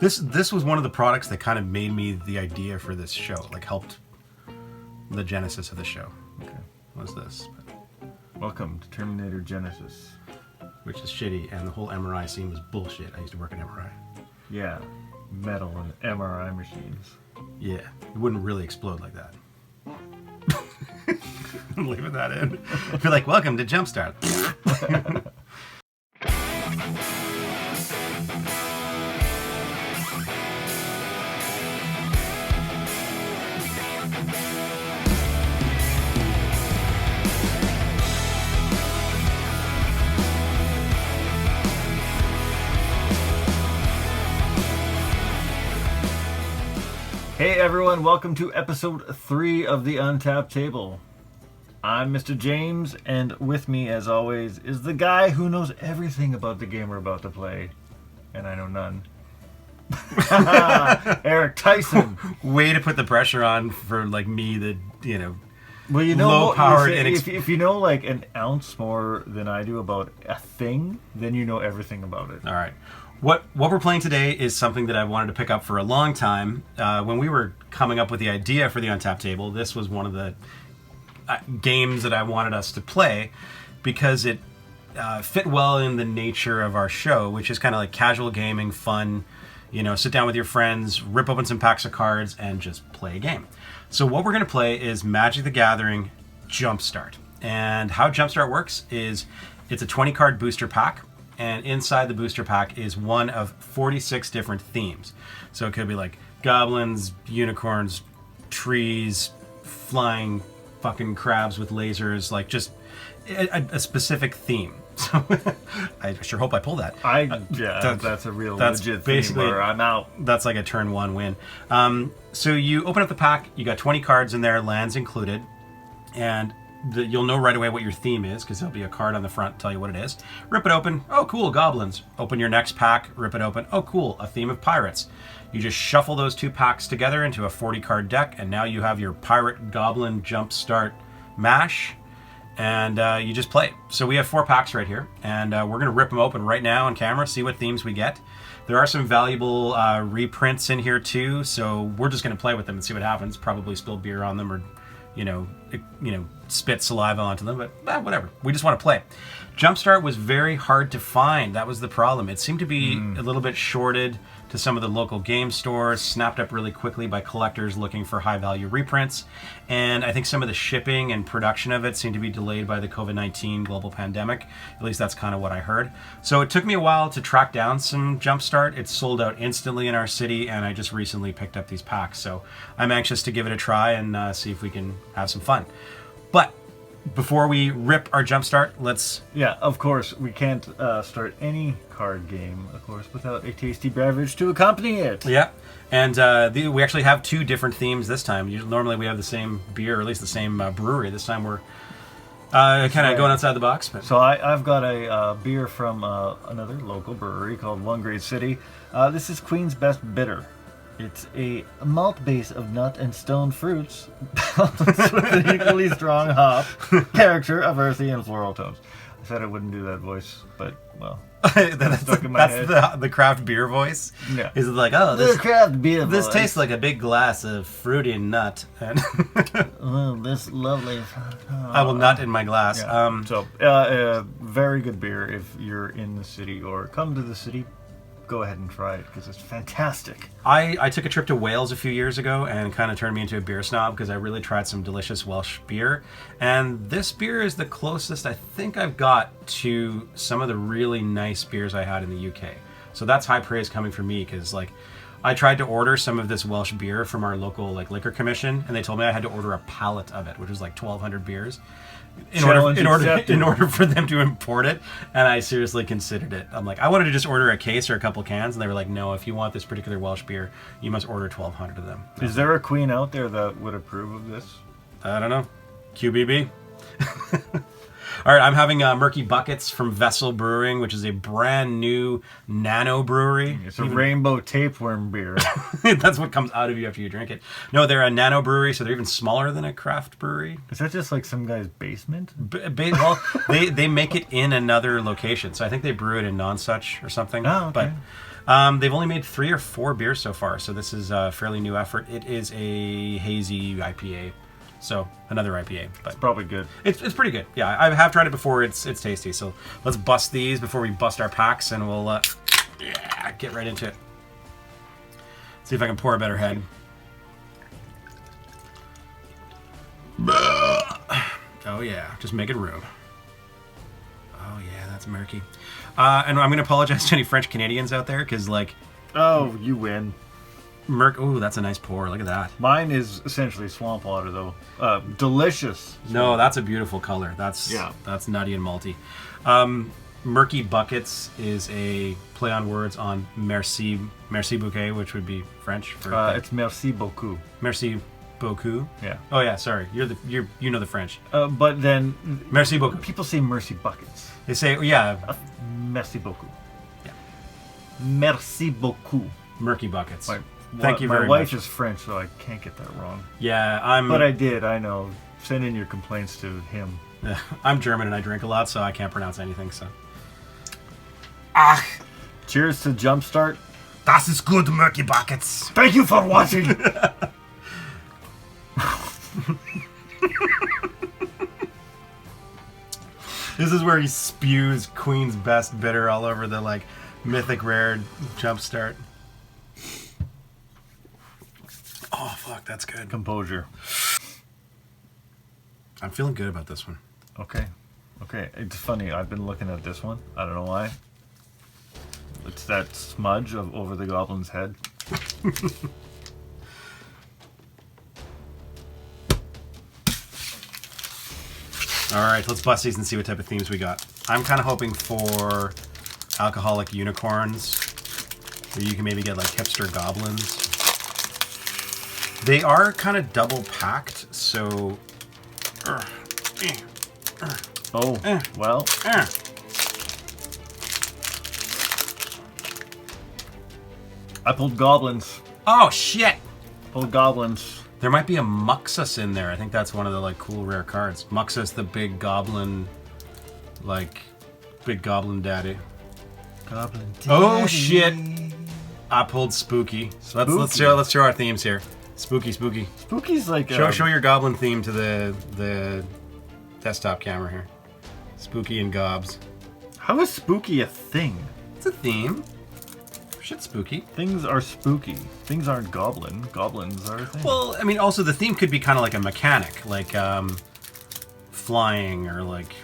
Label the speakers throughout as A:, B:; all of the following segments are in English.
A: This was one of the products that kind of made me the idea for this show, like helped the genesis of the show. Okay, what's this?
B: Welcome to Terminator Genesis.
A: Which is shitty, and the whole MRI scene was bullshit. I used to work at MRI.
B: Yeah, metal and MRI machines.
A: Yeah, it wouldn't really explode like that. I'm leaving that in. I'd be like, welcome to Jumpstart.
B: Hey everyone, welcome to episode 3 of the Untapped table. I'm Mr. James, and with me, as always, is the guy who knows everything about the game we're about to play. And I know none. Eric Tyson.
A: Way to put the pressure on for like me, the
B: Well, you know,
A: low-powered,
B: if you know like an ounce more than I do about a thing, then you know everything about it.
A: All right. What we're playing today is something that I've wanted to pick up for a long time. When we were coming up with the idea for the Untapped table, this was one of the games that I wanted us to play because it fit well in the nature of our show, which is kind of like casual gaming, fun, sit down with your friends, rip open some packs of cards, and just play a game. So what we're going to play is Magic the Gathering Jumpstart. And how Jumpstart works is it's a 20-card booster pack. And inside the booster pack is one of 46 different themes. So it could be like goblins, unicorns, trees, flying fucking crabs with lasers, like just a specific theme. So I sure hope I pull that.
B: That's a real legit basically theme, or I'm out.
A: That's like a turn 1 win. So you open up the pack, you got 20 cards in there, lands included, and you'll know right away what your theme is because there'll be a card on the front to tell you what it is. Rip it open. Oh, cool, goblins. Open your next pack. Rip it open. Oh, cool, a theme of pirates. You just shuffle those 2 packs together into a 40-card deck, and now you have your Pirate Goblin Jumpstart mash, and you just play. So we have 4 packs right here, and we're going to rip them open right now on camera, see what themes we get. There are some valuable reprints in here too, so we're just going to play with them and see what happens. Probably spill beer on them or spit saliva onto them, but whatever. We just want to play. Jumpstart was very hard to find. That was the problem. It seemed to be a little bit shorted to some of the local game stores, snapped up really quickly by collectors looking for high-value reprints, and I think some of the shipping and production of it seemed to be delayed by the COVID-19 global pandemic. At least that's kind of what I heard. So it took me a while to track down some Jumpstart. It sold out instantly in our city, and I just recently picked up these packs. So I'm anxious to give it a try and see if we can have some fun. But before we rip our Jumpstart, let's...
B: Yeah, of course, we can't start any card game, of course, without a tasty beverage to accompany it.
A: Yeah, and we actually have 2 different themes this time. Normally we have the same beer, or at least the same brewery. This time we're kind of going outside the box. But...
B: So I've got a beer from another local brewery called One Great City. This is Queen's Best Bitter. It's a malt base of nut and stone fruits balanced with an equally strong hop character of earthy and floral tones. I said I wouldn't do that voice, but, well,
A: that's
B: stuck in my head.
A: The craft beer voice?
B: Yeah.
A: Is it like, oh, this
B: craft beer
A: this
B: voice.
A: tastes like a big glass of fruity nut. And
B: oh, this lovely...
A: I will nut in my glass.
B: Yeah. Very good beer if you're in the city or come to the city. Go ahead and try it because it's fantastic.
A: I took a trip to Wales a few years ago and kind of turned me into a beer snob because I really tried some delicious Welsh beer. And this beer is the closest I think I've got to some of the really nice beers I had in the UK. So that's high praise coming from me because I tried to order some of this Welsh beer from our local liquor commission, and they told me I had to order a pallet of it, which was 1,200 beers. In order for them to import it, and I seriously considered it. I'm like, I wanted to just order a case or a couple cans, and they were like, no, if you want this particular Welsh beer, you must order 1,200 of them.
B: Is there a queen out there that would approve of this?
A: I don't know. QBB. All right, I'm having Murky Buckets from Vessel Brewing, which is a brand new nano brewery.
B: It's a rainbow tapeworm beer.
A: That's what comes out of you after you drink it. No, they're a nano brewery, so they're even smaller than a craft brewery.
B: Is that just like some guy's basement?
A: Well, they make it in another location, so I think they brew it in Nonsuch or something.
B: Oh, okay.
A: They've only made 3 or 4 beers so far, so this is a fairly new effort. It is a hazy IPA, so another IPA, but
B: Probably good.
A: it's pretty good. Yeah, I have tried it before. It's tasty. So let's bust these before we bust our packs, and we'll get right into it. See if I can pour a better head. Oh yeah, just making room. Oh yeah, that's murky. And I'm going to apologize to any French Canadians out there, because like...
B: Oh, you win.
A: Ooh, that's a nice pour. Look at that.
B: Mine is essentially swamp water, though. Delicious.
A: No, that's a beautiful color. That's nutty and malty. Murky Buckets is a play on words on merci bouquet, which would be French for...
B: it's merci beaucoup.
A: Merci beaucoup.
B: Yeah.
A: Oh yeah, sorry. You know the French.
B: But then...
A: Merci beaucoup.
B: People say mercy buckets.
A: They say, yeah.
B: Merci beaucoup.
A: Yeah.
B: Merci beaucoup.
A: Murky Buckets.
B: Thank
A: you
B: very much.
A: much.
B: My wife is French, so I can't get that wrong.
A: Yeah,
B: But I did, I know. Send in your complaints to him.
A: I'm German and I drink a lot, so I can't pronounce anything, so...
B: Cheers to Jumpstart.
A: Das ist good, Murky Buckets.
B: Thank you for watching!
A: This is where he spews Queen's Best Bitter all over the, like, mythic rare Jumpstart. Oh, fuck, that's good.
B: Composure.
A: I'm feeling good about this one.
B: Okay. It's funny, I've been looking at this one. I don't know why. It's that smudge over the goblin's head.
A: Alright, let's bust these and see what type of themes we got. I'm kind of hoping for alcoholic unicorns, where you can maybe get, like, hipster goblins. They are kind of double packed, so...
B: Well... I pulled goblins.
A: Oh, shit!
B: Pulled goblins.
A: There might be a Muxus in there. I think that's one of the, like, cool rare cards. Muxus, the big goblin, like, big goblin daddy.
B: Goblin daddy.
A: Oh, shit! I pulled Spooky. So let's show our themes here. Spooky.
B: Spooky's like...
A: Show your goblin theme to the desktop camera here. Spooky and gobs.
B: How is spooky a thing?
A: It's a theme. Shit, spooky.
B: Things are spooky. Things aren't goblin. Goblins are a thing.
A: Well, I mean, also the theme could be kind of like a mechanic, like flying or like...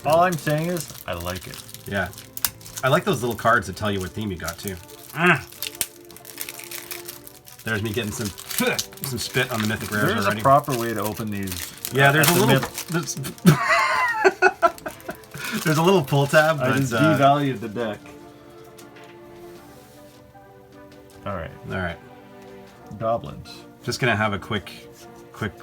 B: All I'm saying is, I like it.
A: Yeah. I like those little cards that tell you what theme you got, too. There's me getting some spit on the mythic rares already.
B: There's a proper way to open these.
A: Yeah, there's a little... There's a little pull tab.
B: I just devalued the deck. Alright. Goblins.
A: Just gonna have a quick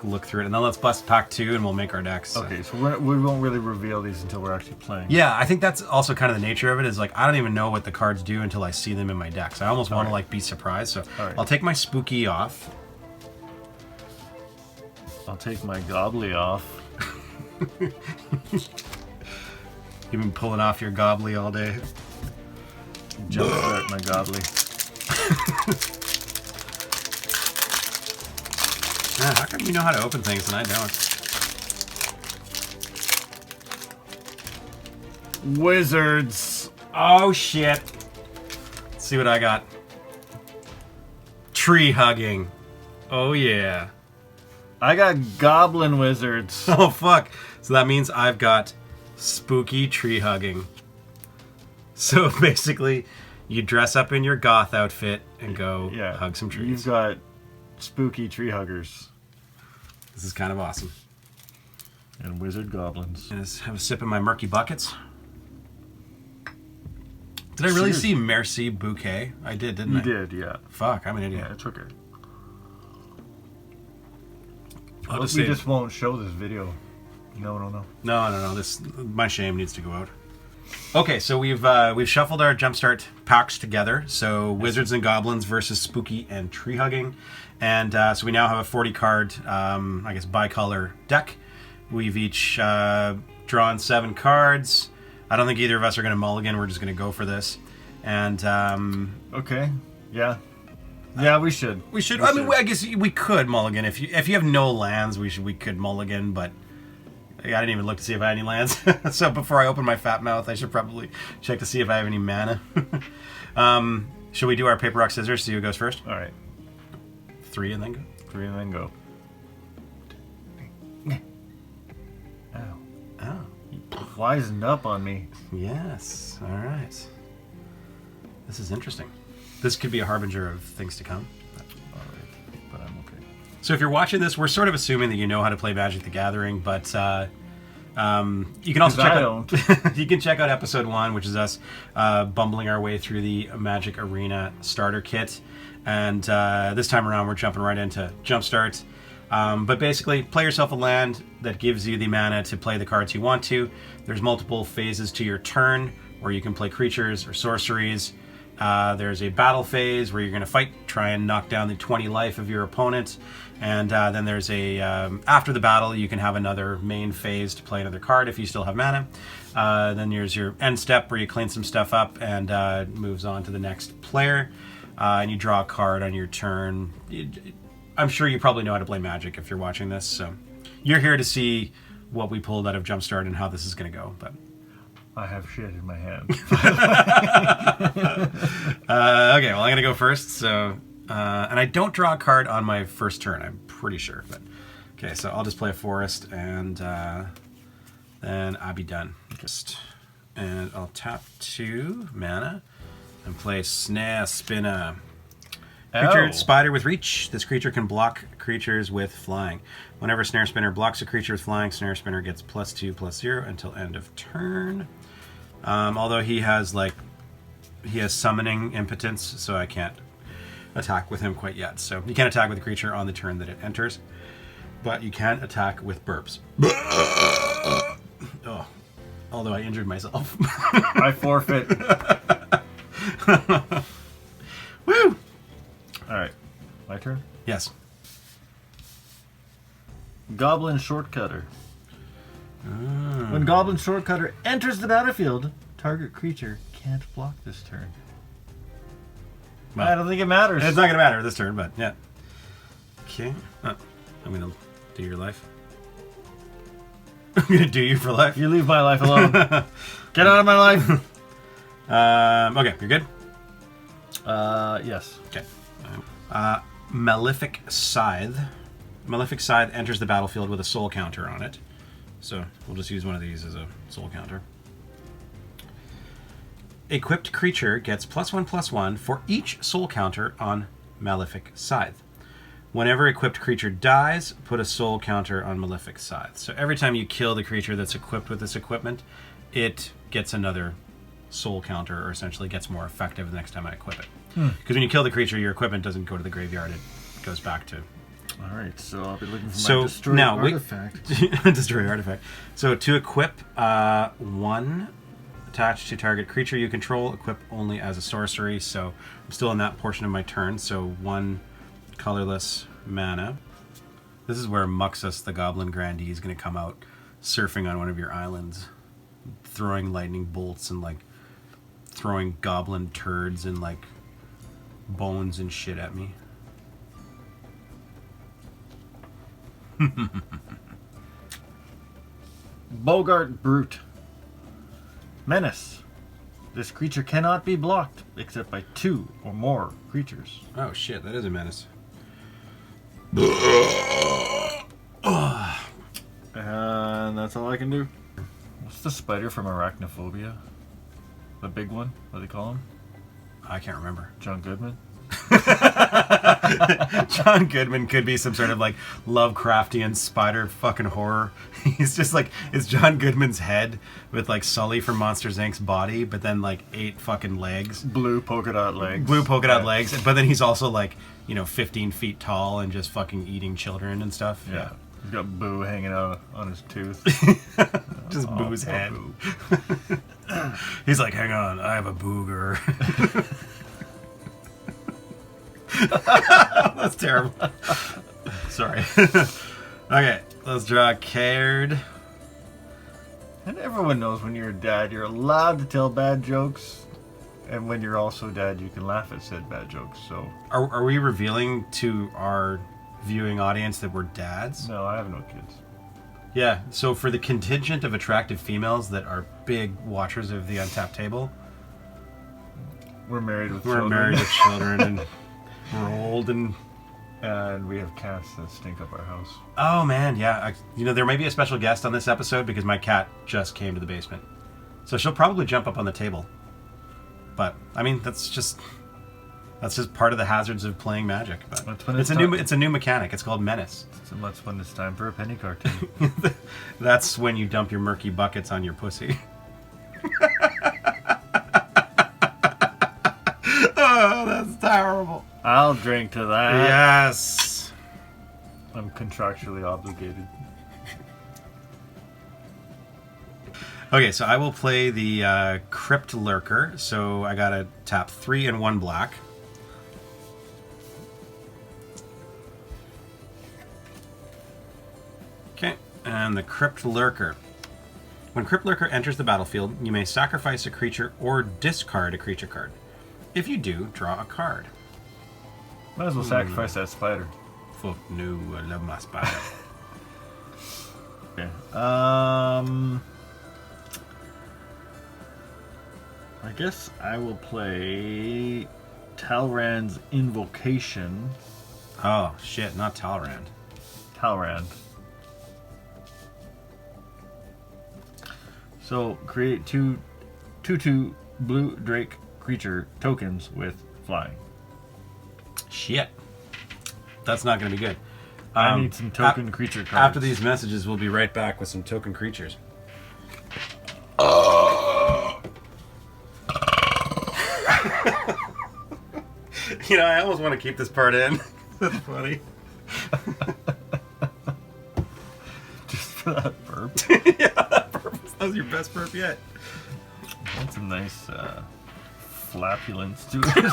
A: look through it, and then let's bust pack 2 and we'll make our decks.
B: Okay, so we won't really reveal these until we're actually playing.
A: Yeah, I think that's also kind of the nature of it, is like I don't even know what the cards do until I see them in my decks. I almost want to like be surprised, so I'll take my Spooky off.
B: I'll take my Gobbly off.
A: You've been pulling off your Gobbly all day.
B: Jumpstart my Gobbly.
A: How come you know how to open things and I don't?
B: Wizards.
A: Oh shit. Let's see what I got. Tree hugging. Oh yeah.
B: I got Goblin Wizards.
A: Oh fuck. So that means I've got Spooky tree hugging. So basically, you dress up in your goth outfit and go hug some trees.
B: You've got spooky tree huggers.
A: This is kind of awesome.
B: And wizard goblins.
A: And let's have a sip of my murky buckets. Did I really see Merci Bouquet? I did, didn't I?
B: You did, yeah.
A: Fuck, I'm an idiot.
B: Yeah, it's okay.
A: We
B: just won't show this video. No.
A: No. My shame needs to go out. Okay, so we've shuffled our Jumpstart packs together. So Wizards and Goblins versus Spooky and Tree Hugging, and so we now have a 40 card, I guess, bi-color deck. We've each drawn 7 cards. I don't think either of us are going to mulligan. We're just going to go for this. And
B: Okay. Yeah. Yeah, we should.
A: we should. I mean, I guess we could mulligan if you have no lands. We could mulligan, but I didn't even look to see if I had any lands. So before I open my fat mouth, I should probably check to see if I have any mana. Should we do our paper rock scissors? See who goes first.
B: All right.
A: 3 and then go.
B: 3 and then go. Ow.
A: Oh,
B: He wisened up on me.
A: yes. All right. This is interesting. This could be a harbinger of things to come.
B: All right. But I'm okay.
A: So if you're watching this, we're sort of assuming that you know how to play Magic the Gathering, but you can also check out you can check out episode 1, which is us bumbling our way through the Magic Arena starter kit, and this time around we're jumping right into Jumpstart. But basically, play yourself a land that gives you the mana to play the cards you want to. There's multiple phases to your turn where you can play creatures or sorceries. There's a battle phase where you're going to fight, try and knock down the 20 life of your opponent, and then there's a after the battle you can have another main phase to play another card if you still have mana. Then there's your end step where you clean some stuff up and moves on to the next player, and you draw a card on your turn. I'm sure you probably know how to play Magic if you're watching this, so you're here to see what we pulled out of Jumpstart and how this is going to go. But
B: I have shit in my hand.
A: okay, well, I'm going to go first. So, and I don't draw a card on my first turn, I'm pretty sure. But okay, so I'll just play a forest, and then I'll be done. And I'll tap 2 mana and play Snare Spinner. Creature, Spider with reach. This creature can block creatures with flying. Whenever Snare Spinner blocks a creature with flying, Snare Spinner gets +2/+0 until end of turn. Although he has summoning impotence, so I can't attack with him quite yet. So you can't attack with a creature on the turn that it enters, but you can attack with burps. Oh, although I injured myself.
B: I forfeit.
A: Woo!
B: All right. My turn?
A: Yes.
B: Goblin Shortcutter. When Goblin Shortcutter enters the battlefield, target creature can't block this turn.
A: Well,
B: I don't think it matters.
A: It's not going to matter this turn, but yeah. Okay. I'm going to do your life. I'm going to do you for life.
B: You leave my life alone. Get out of my life.
A: Okay, you're good?
B: Yes.
A: Okay. Malefic Scythe. Malefic Scythe enters the battlefield with a soul counter on it. So we'll just use one of these as a soul counter. Equipped creature gets +1/+1 for each soul counter on Malefic Scythe. Whenever equipped creature dies, put a soul counter on Malefic Scythe. So every time you kill the creature that's equipped with this equipment, it gets another soul counter, or essentially gets more effective the next time I equip it. Because when you kill the creature, your equipment doesn't go to the graveyard, it goes back to...
B: All right, so I'll be looking for my destroy artifact.
A: Destroy artifact. So to equip 1 attached to target creature you control, equip only as a sorcery. So I'm still in that portion of my turn. So 1 colorless mana. This is where Muxus, the Goblin Grandee, is going to come out surfing on one of your islands, throwing lightning bolts and like throwing goblin turds and like bones and shit at me.
B: Bogart Brute. Menace. This creature cannot be blocked except by 2 or more creatures.
A: Oh shit, that is a menace.
B: And that's all I can do. What's the spider from Arachnophobia? The big one? What do they call him?
A: I can't remember.
B: John Goodman?
A: John Goodman could be some sort of like Lovecraftian spider fucking horror. He's just like, it's John Goodman's head with like Sully from Monsters Inc.'s body, but then like 8 fucking legs.
B: Blue polka dot legs.
A: Blue polka dot legs. But then he's also like, 15 feet tall and just fucking eating children and stuff.
B: Yeah. He's got Boo hanging out on his tooth.
A: Just Boo's head.
B: Boo.
A: He's like, hang on, I have a booger. That's terrible. Sorry. Okay, let's draw a card.
B: And everyone knows when you're a dad, you're allowed to tell bad jokes. And when you're also a dad, you can laugh at said bad jokes. So,
A: Are we revealing to our viewing audience that we're dads?
B: no, I have no kids.
A: Yeah, so for the contingent of attractive females that are big watchers of the Untapped table,
B: We're married with
A: we're
B: children.
A: married with children and we're old and...
B: And we have cats that stink up our house.
A: Oh man, yeah. There may be a special guest on this episode because my cat just came to the basement. So she'll probably jump up on the table. But, I mean, that's just part of the hazards of playing Magic. But
B: That's when
A: it's a new mechanic. It's called Menace.
B: So that's when it's time for a penny cartoon.
A: That's when you dump your murky buckets on your pussy. Oh, that's terrible.
B: I'll drink to that.
A: Yes.
B: I'm contractually obligated.
A: Okay, so I will play the Crypt Lurker. So I gotta tap 3 and 1 black. Okay, and the Crypt Lurker. When Crypt Lurker enters the battlefield, you may sacrifice a creature or discard a creature card. If you do, draw a card.
B: Might as well sacrifice that spider.
A: Fuck no, I love my spider.
B: Okay. I guess I will play Talrand's Invocation.
A: Oh, shit, not Talrand.
B: Talrand. So, create two 2/2 blue Drake creature tokens with flying.
A: Shit. That's not going to be good.
B: I need some token creature cards.
A: After these messages, we'll be right back with some token creatures. I almost want to keep this part in. That's funny.
B: Just for that burp.
A: Yeah, that was your best burp yet.
B: That's a nice flappulence to it.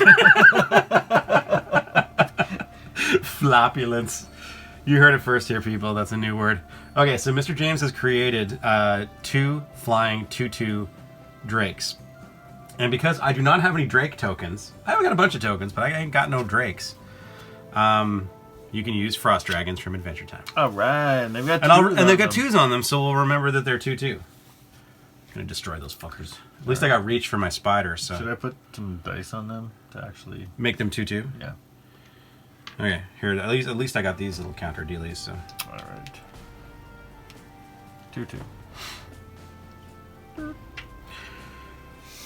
A: Flopulence. You heard it first here, people. That's a new word. Okay, so Mr. James has created 2 flying 2/2 drakes. And because I do not have any Drake tokens, I haven't got a bunch of tokens, but I ain't got no Drakes. You can use Frost Dragons from Adventure Time.
B: All right, and they've got
A: And they've got 2s on them, so we'll remember that they're 2/2. I'm gonna destroy those fuckers. At least I got reach for my spider, so
B: Should I put some dice on them to actually?
A: make them 2/2.
B: Yeah.
A: Okay, here at least I got these little counter dealies. So
B: All right. 2/2.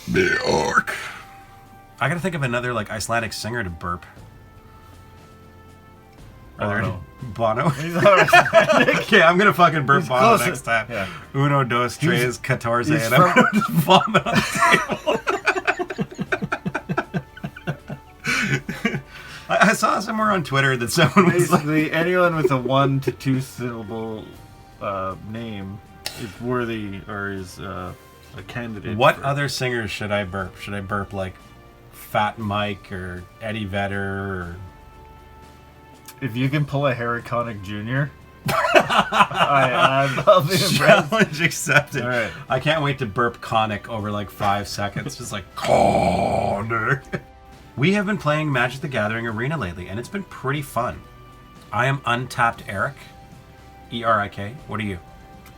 A: the orc. I gotta think of another Icelandic singer to burp. Are there any? Bono? Okay, I'm gonna fucking burp
B: He's
A: Bono
B: closer.
A: next time.
B: Yeah.
A: Uno, dos, tres, catorce,
B: he's
A: and I'm gonna just vomit on the table. I saw somewhere on Twitter that someone was like,
B: Basically, anyone with a 1 to 2 syllable name is worthy or is a candidate.
A: what
B: for-
A: other singers should I burp? Should I burp like Fat Mike or Eddie Vedder or...
B: If you can pull a Harry Connick Jr., I'll be impressed.
A: Challenge accepted.
B: All right.
A: I can't wait to burp Connick over 5 seconds. Just like, Connick. We have been playing Magic the Gathering Arena lately, and it's been pretty fun. I am Untapped Eric. E-R-I-K. What are you?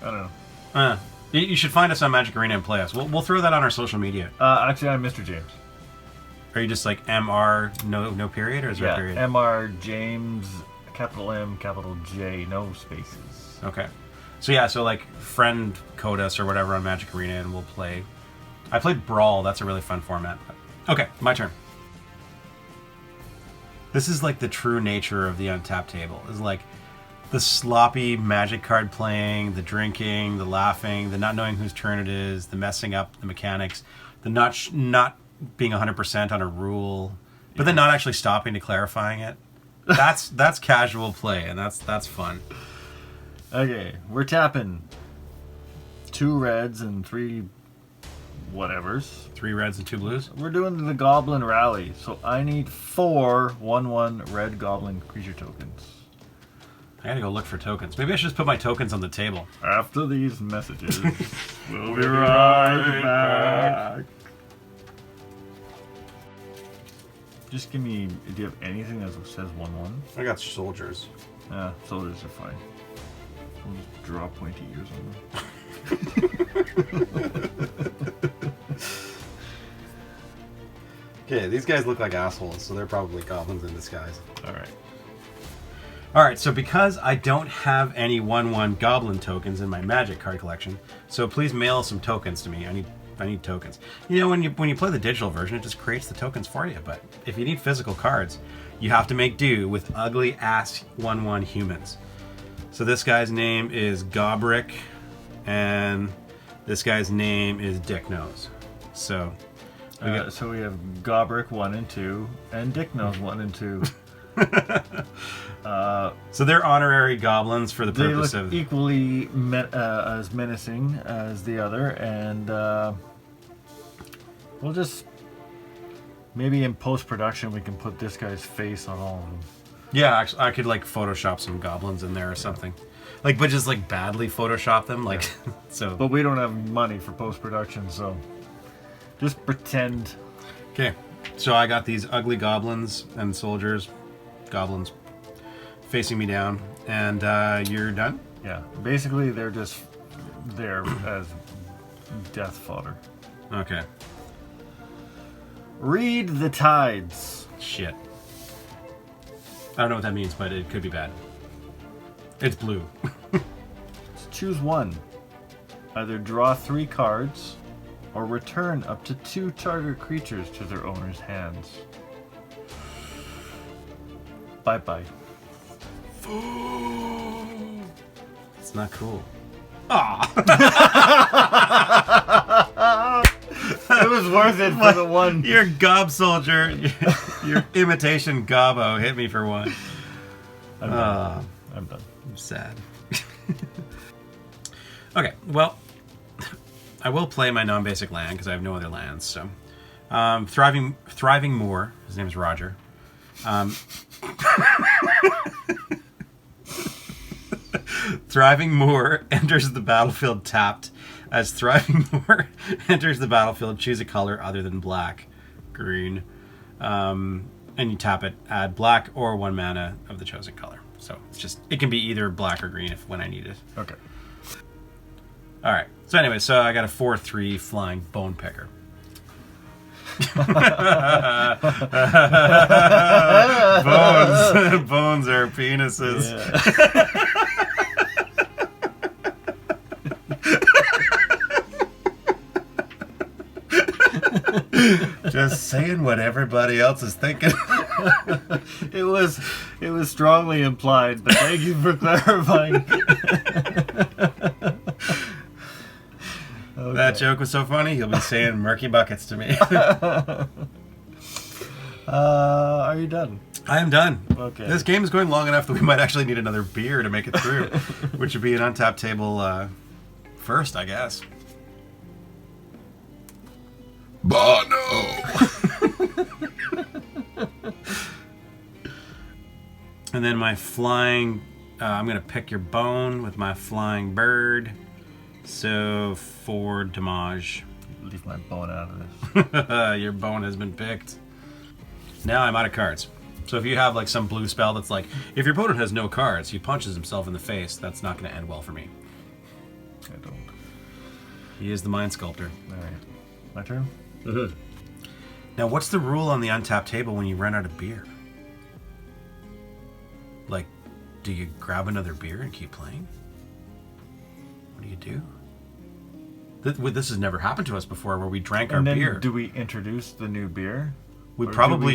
B: I don't know.
A: You should find us on Magic Arena and play us. We'll throw that on our social media.
B: Actually, I'm Mr. James.
A: Are you just like MR, no period, or is there a period?
B: Mr. James, capital M, capital J, no spaces.
A: Okay. So friend code us or whatever on Magic Arena and we'll play. I played Brawl. That's a really fun format. Okay, my turn. This is the true nature of the Untapped table. Is the sloppy Magic card playing, the drinking, the laughing, the not knowing whose turn it is, the messing up the mechanics, the not being 100% on a rule, but then not actually stopping to clarifying it. That's casual play, and that's fun.
B: Okay, we're tapping 2 reds and 3 whatevers.
A: 3 reds and 2 blues.
B: We're doing the Goblin Rally, so I need 4 1/1 red Goblin creature tokens.
A: I gotta go look for tokens. Maybe I should just put my tokens on the table.
B: After these messages, we'll be right back. Just give me. Do you have anything that says 1/1?
A: I got soldiers.
B: Yeah, soldiers are fine. We'll just draw pointy ears on them.
A: Okay, these guys look like assholes, so they're probably goblins in disguise.
B: Alright.
A: Alright, so because I don't have any 1/1 goblin tokens in my Magic card collection, so please mail some tokens to me. I need tokens. You know, when you play the digital version, it just creates the tokens for you. But if you need physical cards, you have to make do with ugly ass 1/1 humans. So this guy's name is Gobrick, and this guy's name is Dick Nose. So
B: we have Gobrick 1 and 2, and Dick Nose 1 and 2.
A: So they're honorary goblins for the purpose
B: they look
A: of
B: equally as menacing as the other, and we'll just maybe in post-production we can put this guy's face on all of them.
A: Yeah, actually, I could like Photoshop some goblins in there or something, like, but just like badly Photoshop them, like so.
B: But we don't have money for post-production, so just pretend.
A: Okay, so I got these ugly goblins and soldiers, goblins, facing me down, and you're done?
B: Yeah, basically they're just there as death fodder.
A: Okay.
B: Read the tides.
A: Shit. I don't know what that means, but it could be bad. It's blue.
B: Choose one. Either draw 3 cards, or return up to 2 target creatures to their owner's hands. Bye-bye.
A: It's not cool. Ah!
B: It was worth it for the one.
A: Your gob soldier, your imitation gobbo hit me for one.
B: I'm done. I'm done.
A: I'm sad. Okay, well, I will play my non-basic land because I have no other lands. So, Thriving Moor. His name is Roger. Thriving Moor enters the battlefield tapped. As Thriving Moor enters the battlefield, choose a color other than black, green, and you tap it. Add black or 1 mana of the chosen color. So it can be either black or green when I need it.
B: Okay.
A: All right. So anyway, I got a 4/3 flying bone picker. Bones are penises. Yeah. Just saying what everybody else is thinking.
B: It was strongly implied, but thank you for clarifying.
A: Okay. That joke was so funny, he'll be saying murky buckets to me.
B: Are you done?
A: I am done.
B: Okay.
A: This game is going long enough that we might actually need another beer to make it through, which would be an Untapped table first, I guess. Bono! And then my flying... I'm going to pick your bone with my flying bird. So, 4 damage.
B: Leave my bone out of
A: this. Your bone has been picked. Now I'm out of cards. So if you have like some blue spell that's like, if your opponent has no cards, he punches himself in the face, that's not going to end well for me.
B: I don't.
A: He is the Mind Sculptor.
B: Alright. My turn?
A: Mm-hmm. Now, what's the rule on the Untapped table when you run out of beer? Like, do you grab another beer and keep playing? What do you do? This has never happened to us before, where we drank our beer.
B: Do we introduce the new beer?
A: We probably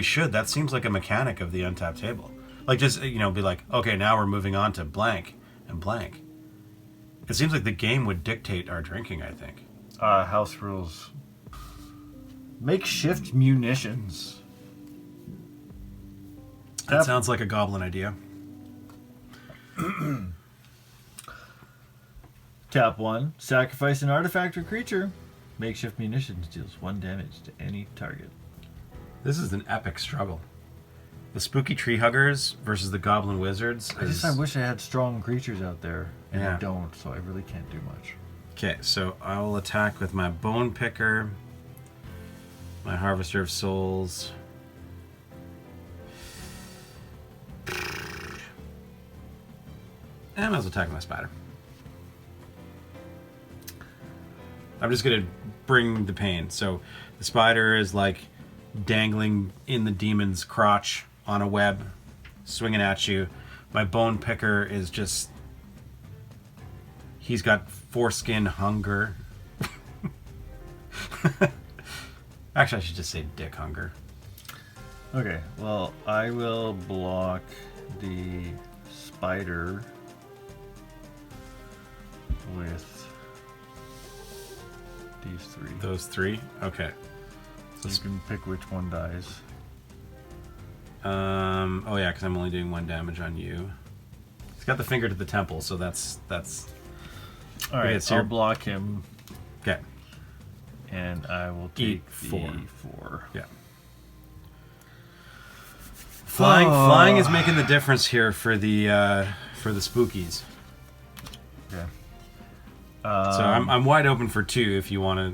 A: should. That seems like a mechanic of the Untapped table. Like, just, be like, okay, now we're moving on to blank and blank. It seems like the game would dictate our drinking, I think.
B: House rules. Makeshift munitions.
A: That sounds like a goblin idea.
B: Tap 1. Sacrifice an artifact or creature. Makeshift munitions deals 1 damage to any target.
A: This is an epic struggle. The spooky tree huggers versus the goblin wizards.
B: I wish I had strong creatures out there, and
A: Yeah.
B: I don't, so I really can't do much.
A: Okay, so I will attack with my bone picker, my harvester of souls. And I was attacking my spider. I'm just gonna bring the pain. So the spider is like dangling in the demon's crotch on a web, swinging at you. My bone picker is just... He's got foreskin hunger. Actually, I should just say dick hunger.
B: Okay, well, I will block the spider with these three.
A: Those three? Okay.
B: So you can pick which one dies.
A: Oh yeah, because I'm only doing 1 damage on you. He's got the finger to the temple, so that's...
B: All right,
A: so
B: I'll
A: you're-
B: block him,
A: Okay.
B: and I will
A: Eat
B: take
A: four.
B: the 4.
A: Yeah. Flying is making the difference here for the spookies.
B: Okay.
A: So I'm wide open for 2 if you want to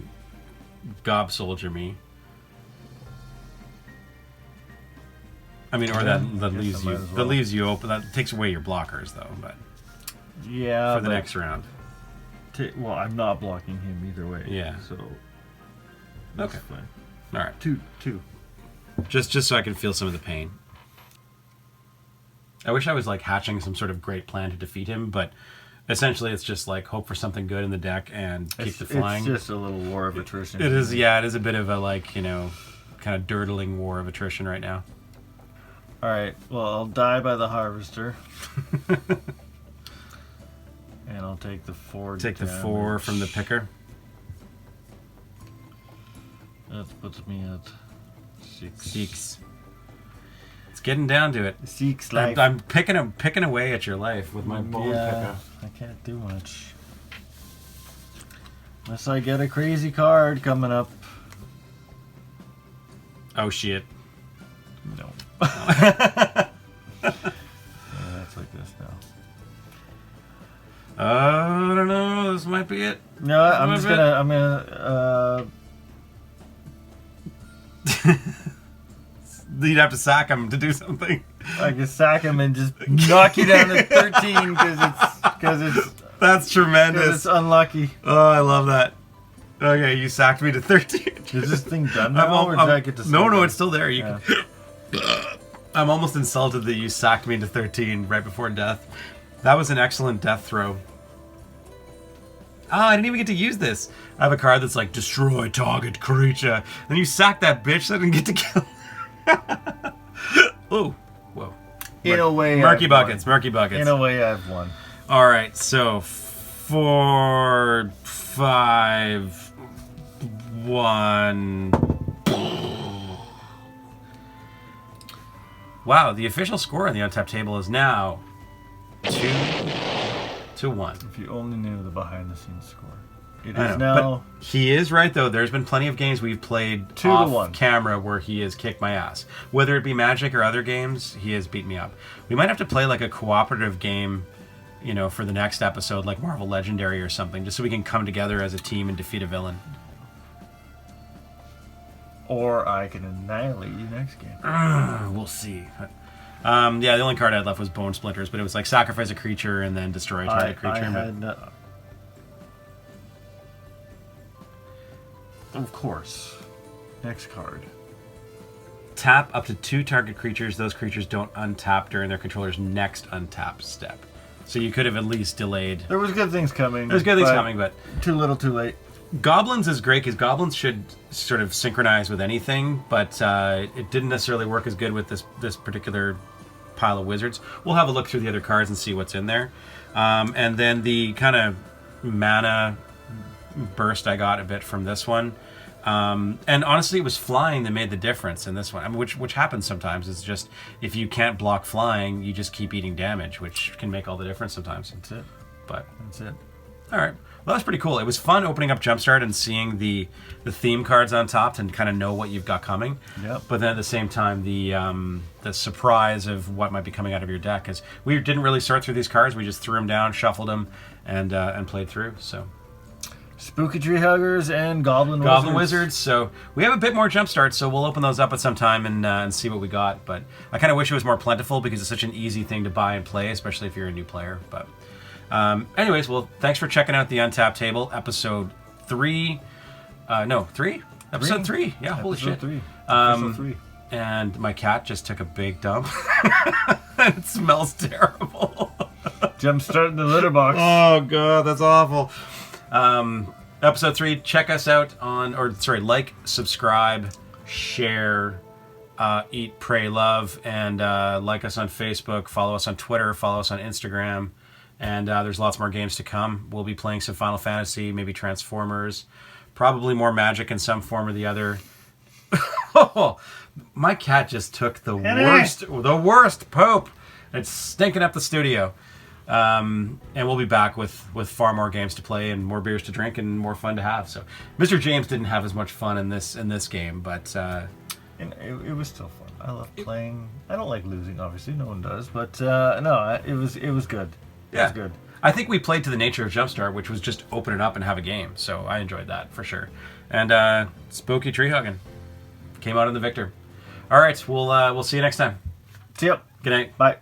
A: gob soldier me. I mean, or
B: Yeah,
A: that
B: I guess
A: leaves
B: I
A: you
B: might as well.
A: open. That takes away your blockers though, but
B: Yeah,
A: for the
B: but
A: next round.
B: well, I'm not blocking him either way.
A: Yeah.
B: So that's
A: Okay.
B: fine.
A: All right.
B: Two.
A: Just so I can feel some of the pain. I wish I was like hatching some sort of great plan to defeat him, but essentially it's just like hope for something good in the deck and keep the flying.
B: It's just a little war of attrition.
A: It is, yeah, it is a bit of a like, kind of dirtling war of attrition right now.
B: All right. Well, I'll die by the harvester, and I'll take the 4.
A: Take the 4 from the picker.
B: That puts me at 6.
A: 6. It's getting down to it.
B: 6 life.
A: I'm picking away at your life with my bone picker.
B: I can't do much. Unless I get a crazy card coming up.
A: Oh shit.
B: No. Yeah, that's like this now.
A: I don't know. This might be it.
B: No, I'm gonna
A: You'd have to sack him to do something.
B: I can sack him and just knock you down to 13 because
A: That's tremendous.
B: it's unlucky.
A: Oh, I love that. Okay, you sacked me to 13.
B: Is this thing done now, or did I get to?
A: No, it's still there. You
B: Yeah.
A: can. I'm almost insulted that you sacked me to 13 right before death. That was an excellent death throw. I didn't even get to use this. I have a card that's like destroy target creature, and you sack that bitch. So I didn't get to kill. Oh, whoa!
B: In a way,
A: murky
B: I've
A: buckets,
B: won.
A: murky buckets.
B: In a way, I've won.
A: All right, so 4, 5, 1. Wow, the official score on the Untapped table is now 2-1.
B: If you only knew the behind-the-scenes score, it
A: I
B: is
A: know,
B: now.
A: but he is right though. There's been plenty of games we've played
B: 2-1
A: camera where he has kicked my ass. Whether it be Magic or other games, he has beat me up. We might have to play like a cooperative game, for the next episode, like Marvel Legendary or something, just so we can come together as a team and defeat a villain.
B: Or I can annihilate you next game.
A: We'll see. The only card I had left was Bone Splinters, but it was like sacrifice a creature and then destroy a target creature.
B: Of course. Next card.
A: Tap up to 2 target creatures. Those creatures don't untap during their controller's next untap step. So you could have at least delayed.
B: There was good things coming.
A: There's good things coming, but
B: too little, too late.
A: Goblins is great because goblins should sort of synchronize with anything, but it didn't necessarily work as good with this particular pile of wizards. We'll have a look through the other cards and see what's in there. And then the kind of mana burst I got a bit from this one. And honestly, it was flying that made the difference in this one. I mean, which happens sometimes. It's just if you can't block flying, you just keep eating damage, which can make all the difference sometimes.
B: That's it.
A: But
B: That's it.
A: All right. Well, that's pretty cool. It was fun opening up Jumpstart and seeing the theme cards on top and kind of know what you've got coming.
B: Yep.
A: But then at the same time, the surprise of what might be coming out of your deck, because we didn't really sort through these cards. We just threw them down, shuffled them, and played through. So
B: Spooky Tree Huggers and Goblin
A: Wizards. So we have a bit more Jumpstart, so we'll open those up at some time and see what we got. But I kind of wish it was more plentiful because it's such an easy thing to buy and play, especially if you're a new player. But anyways, well, thanks for checking out the Untapped Table, episode 3. No, 3? Episode 3. Yeah, holy shit.
B: 3.
A: Episode
B: 3.
A: And my cat just took a big dump. It smells terrible.
B: Jumpstart in the litter box.
A: Oh, God, that's awful. Episode 3, check us out like, subscribe, share, eat, pray, love, and like us on Facebook, follow us on Twitter, follow us on Instagram, and there's lots more games to come. We'll be playing some Final Fantasy, maybe Transformers, probably more Magic in some form or the other. Oh, my cat just took the worst poop. It's stinking up the studio. And we'll be back with far more games to play and more beers to drink and more fun to have. So Mr. James didn't have as much fun in this game, but
B: And it was still fun. I love playing. I don't like losing, obviously. No one does. But no, it was good. It was good.
A: I think we played to the nature of Jumpstart, which was just open it up and have a game. So I enjoyed that for sure. And Spooky Tree Hugging came out in the victor. All right, we'll see you next time.
B: See ya.
A: Good night.
B: Bye.